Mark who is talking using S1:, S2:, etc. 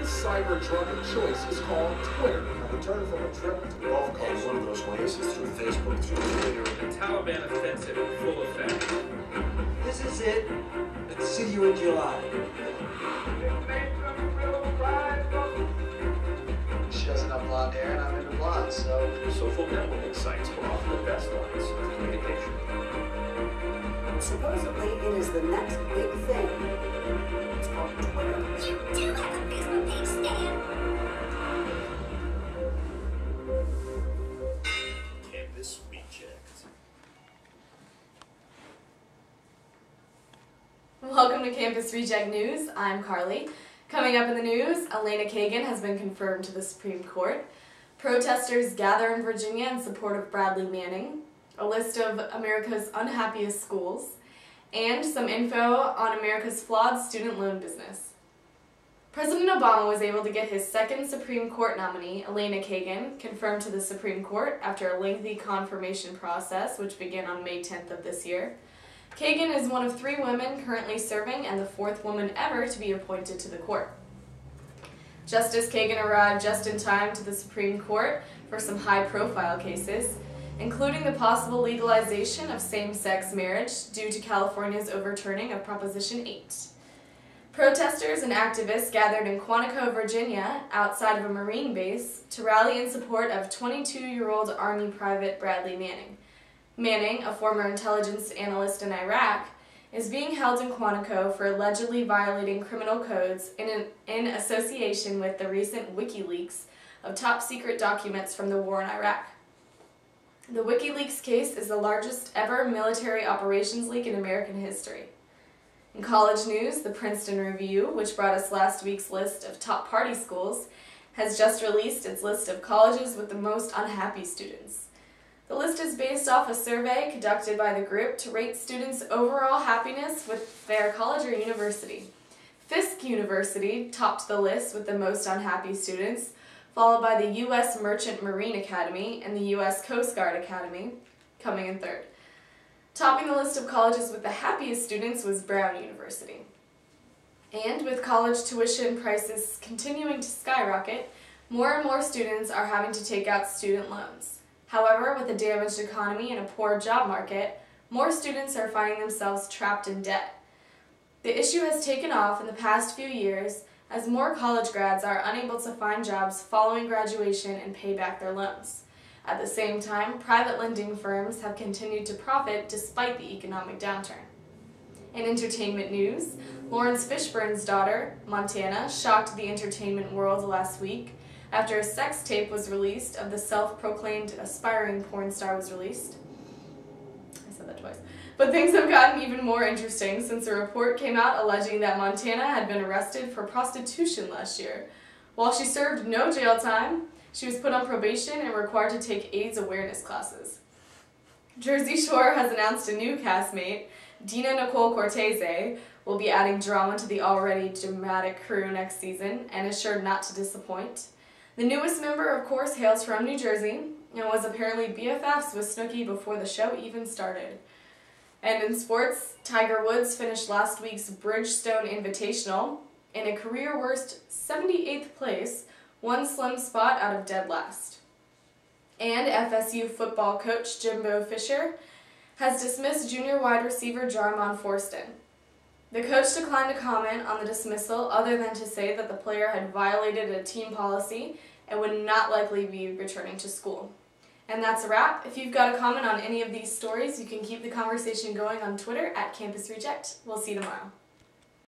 S1: cyber drug of choice is called Twitter.
S2: I returned from a trip to the Gulf Coast. One of those ways is through Facebook, through Twitter.
S3: The Taliban offensive in full effect.
S4: This is it. Let's see you in July.
S5: She doesn't have blonde hair, and I'm into blonde, so...
S3: Social networking sites are often the best lines of communication.
S6: Supposedly, it is the next big thing. It's called Twitter.
S7: You do have a Facebook page, Stan!
S2: Campus Reject.
S8: Welcome to Campus Reject News. I'm Carly. Coming up in the news, Elena Kagan has been confirmed to the Supreme Court. Protesters gather in Virginia in support of Bradley Manning. A list of America's unhappiest schools. And some info on America's flawed student loan business. President Obama was able to get his second Supreme Court nominee, Elena Kagan, confirmed to the Supreme Court after a lengthy confirmation process which began on May 10th of this year. Kagan is one of 3 women currently serving and the 4th woman ever to be appointed to the court. Justice Kagan arrived just in time to the Supreme Court for some high-profile cases, including the possible legalization of same-sex marriage due to California's overturning of Proposition 8. Protesters and activists gathered in Quantico, Virginia, outside of a Marine base, to rally in support of 22-year-old Army Private Bradley Manning. Manning, a former intelligence analyst in Iraq, is being held in Quantico for allegedly violating criminal codes in association with the recent WikiLeaks of top-secret documents from the war in Iraq. The WikiLeaks case is the largest ever military operations leak in American history. In college news, the Princeton Review, which brought us last week's list of top party schools, has just released its list of colleges with the most unhappy students. The list is based off a survey conducted by the group to rate students' overall happiness with their college or university. Fisk University topped the list with the most unhappy students, followed by the U.S. Merchant Marine Academy and the U.S. Coast Guard Academy, coming in 3rd. Topping the list of colleges with the happiest students was Brown University. And with college tuition prices continuing to skyrocket, more and more students are having to take out student loans. However, with a damaged economy and a poor job market, more students are finding themselves trapped in debt. The issue has taken off in the past few years as more college grads are unable to find jobs following graduation and pay back their loans. At the same time, private lending firms have continued to profit despite the economic downturn. In entertainment news, Lawrence Fishburne's daughter, Montana, shocked the entertainment world last week after a sex tape was released of the self-proclaimed aspiring porn star was released. I said that twice. But things have gotten even more interesting since a report came out alleging that Montana had been arrested for prostitution last year. While she served no jail time, she was put on probation and required to take AIDS awareness classes. Jersey Shore has announced a new castmate. Dina Nicole Cortese will be adding drama to the already dramatic crew next season and is sure not to disappoint. The newest member, of course, hails from New Jersey and was apparently BFFs with Snooki before the show even started. And in sports, Tiger Woods finished last week's Bridgestone Invitational in a career-worst 78th place, one slim spot out of dead last. And FSU football coach Jimbo Fisher has dismissed junior wide receiver Jarmon Forston. The coach declined to comment on the dismissal other than to say that the player had violated a team policy and would not likely be returning to school. And that's a wrap. If you've got a comment on any of these stories, you can keep the conversation going on Twitter @CampusReject. We'll see you tomorrow.